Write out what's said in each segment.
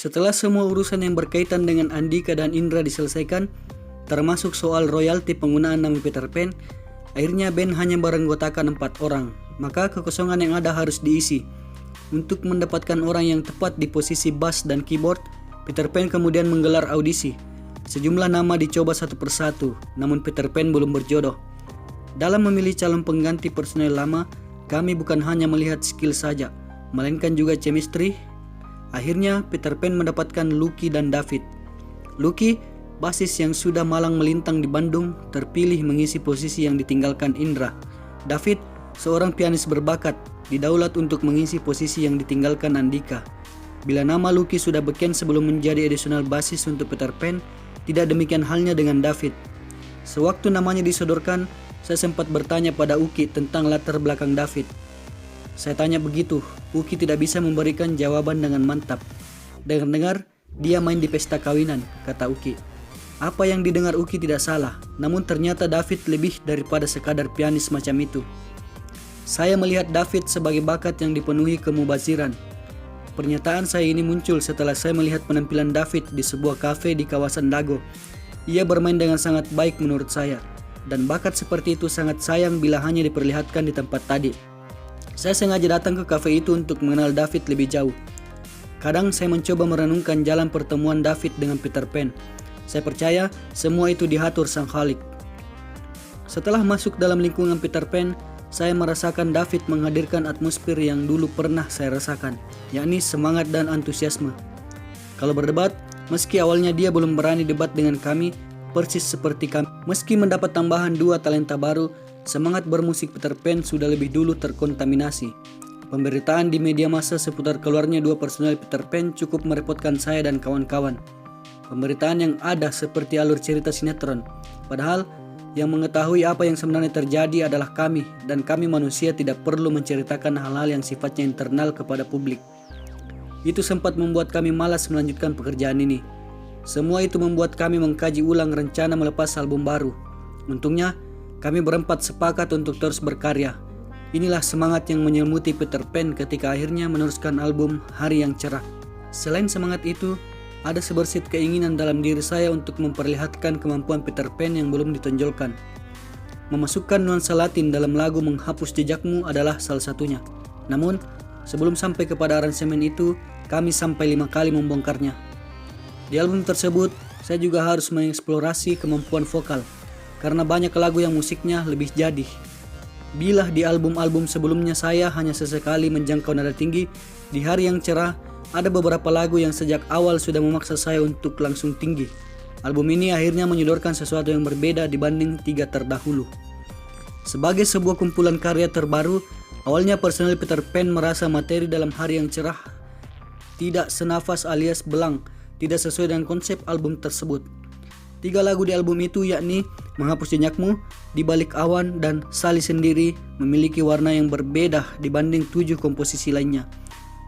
Setelah semua urusan yang berkaitan dengan Andika dan Indra diselesaikan, termasuk soal royalti penggunaan nama Peter Pan, akhirnya band hanya beranggotakan 4 orang. Maka kekosongan yang ada harus diisi. Untuk mendapatkan orang yang tepat di posisi bass dan keyboard, Peter Pan kemudian menggelar audisi. Sejumlah nama dicoba satu persatu, namun Peter Pan belum berjodoh. Dalam memilih calon pengganti personel lama, kami bukan hanya melihat skill saja, melainkan juga chemistry. Akhirnya Peter Pan mendapatkan Lucky dan David. Lucky, basis yang sudah malang melintang di Bandung, terpilih mengisi posisi yang ditinggalkan Indra. David, seorang pianis berbakat, didaulat untuk mengisi posisi yang ditinggalkan Andika. Bila nama Lucky sudah beken sebelum menjadi additional basis untuk Peter Pan, tidak demikian halnya dengan David. Sewaktu namanya disodorkan, saya sempat bertanya pada Uki tentang latar belakang David. Saya tanya begitu, Uki tidak bisa memberikan jawaban dengan mantap. Dengar-dengar, dia main di pesta kawinan, kata Uki. Apa yang didengar Uki tidak salah, namun ternyata David lebih daripada sekadar pianis macam itu. Saya melihat David sebagai bakat yang dipenuhi kemubaziran. Pernyataan saya ini muncul setelah saya melihat penampilan David di sebuah kafe di kawasan Dago. Ia bermain dengan sangat baik menurut saya, dan bakat seperti itu sangat sayang bila hanya diperlihatkan di tempat tadi. Saya sengaja datang ke kafe itu untuk mengenal David lebih jauh. Kadang saya mencoba merenungkan jalan pertemuan David dengan Peter Pan. Saya percaya semua itu diatur Sang Khalik. Setelah masuk dalam lingkungan Peter Pan, saya merasakan David menghadirkan atmosfer yang dulu pernah saya rasakan, yakni semangat dan antusiasme. Kalau berdebat, meski awalnya dia belum berani debat dengan kami, persis seperti kami. Meski mendapat tambahan 2 talenta baru, semangat bermusik Peter Pan sudah lebih dulu terkontaminasi. Pemberitaan di media massa seputar keluarnya 2 personel Peter Pan cukup merepotkan saya dan kawan-kawan. Pemberitaan yang ada seperti alur cerita sinetron, padahal yang mengetahui apa yang sebenarnya terjadi adalah kami, dan kami manusia tidak perlu menceritakan hal-hal yang sifatnya internal kepada publik. Itu sempat membuat kami malas melanjutkan pekerjaan ini. Semua itu membuat kami mengkaji ulang rencana melepas album baru. Untungnya, kami berempat sepakat untuk terus berkarya. Inilah semangat yang menyelimuti Peter Pan ketika akhirnya meneruskan album Hari yang Cerah. Selain semangat itu, ada sebersit keinginan dalam diri saya untuk memperlihatkan kemampuan Peter Pan yang belum ditonjolkan. Memasukkan nuansa Latin dalam lagu Menghapus Jejakmu adalah salah satunya. Namun, sebelum sampai kepada aransemen itu, kami sampai 5 kali membongkarnya. Di album tersebut, saya juga harus mengeksplorasi kemampuan vokal, karena banyak lagu yang musiknya lebih jadi. Bila di album-album sebelumnya saya hanya sesekali menjangkau nada tinggi, di Hari yang Cerah, ada beberapa lagu yang sejak awal sudah memaksa saya untuk langsung tinggi. Album ini akhirnya menyodorkan sesuatu yang berbeda dibanding 3 terdahulu. Sebagai sebuah kumpulan karya terbaru, awalnya personel Peter Pan merasa materi dalam Hari yang Cerah tidak senafas alias belang, tidak sesuai dengan konsep album tersebut. 3 lagu di album itu yakni Menghapus Jejakmu, Di Balik Awan, dan Sali Sendiri memiliki warna yang berbeda dibanding 7 komposisi lainnya.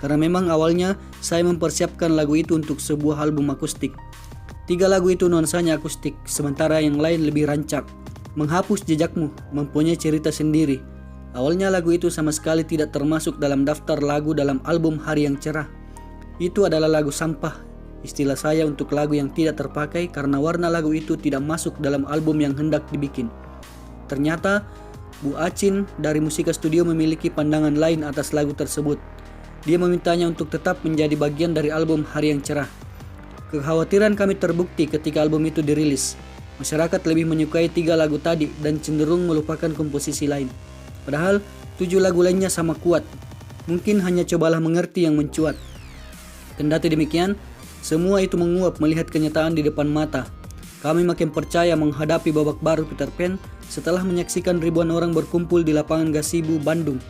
Karena memang awalnya saya mempersiapkan lagu itu untuk sebuah album akustik. 3 lagu itu nuansanya akustik, sementara yang lain lebih rancak. Menghapus Jejakmu mempunyai cerita sendiri. Awalnya lagu itu sama sekali tidak termasuk dalam daftar lagu dalam album Hari yang Cerah. Itu adalah lagu sampah, istilah saya untuk lagu yang tidak terpakai karena warna lagu itu tidak masuk dalam album yang hendak dibikin. Ternyata Bu Acin dari Musika Studio memiliki pandangan lain atas lagu tersebut. Dia memintanya untuk tetap menjadi bagian dari album Hari yang Cerah. Kekhawatiran kami terbukti ketika album itu dirilis. Masyarakat lebih menyukai 3 lagu tadi dan cenderung melupakan komposisi lain. Padahal 7 lagu lainnya sama kuat. Mungkin hanya cobalah mengerti yang mencuat. Kendati demikian, semua itu menguap melihat kenyataan di depan mata. Kami makin percaya menghadapi babak baru Peter Pan setelah menyaksikan ribuan orang berkumpul di lapangan Gazebo Bandung.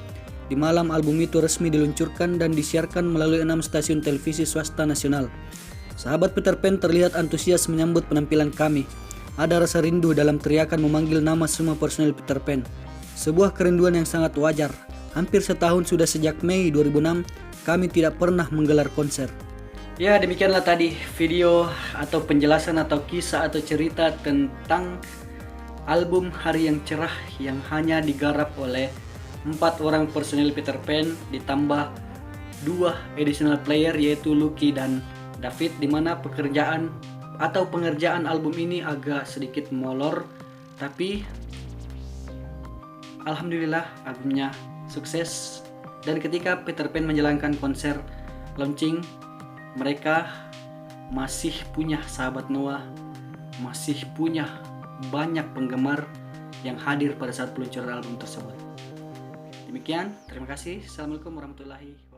Di malam album itu resmi diluncurkan dan disiarkan melalui 6 stasiun televisi swasta nasional. Sahabat Peter Pan terlihat antusias menyambut penampilan kami. Ada rasa rindu dalam teriakan memanggil nama semua personel Peter Pan. Sebuah kerinduan yang sangat wajar. Hampir setahun sudah sejak Mei 2006, kami tidak pernah menggelar konser. Ya, demikianlah tadi video atau penjelasan atau kisah atau cerita tentang album Hari yang Cerah yang hanya digarap oleh 4 orang personil Peter Pan ditambah 2 additional player yaitu Lucky dan David, dimana pengerjaan album ini agak sedikit molor, tapi alhamdulillah albumnya sukses. Dan ketika Peter Pan menjalankan konser launching, mereka masih punya sahabat Noah, masih punya banyak penggemar yang hadir pada saat peluncuran album tersebut. Demikian, terima kasih. Assalamualaikum warahmatullahi wabarakatuh.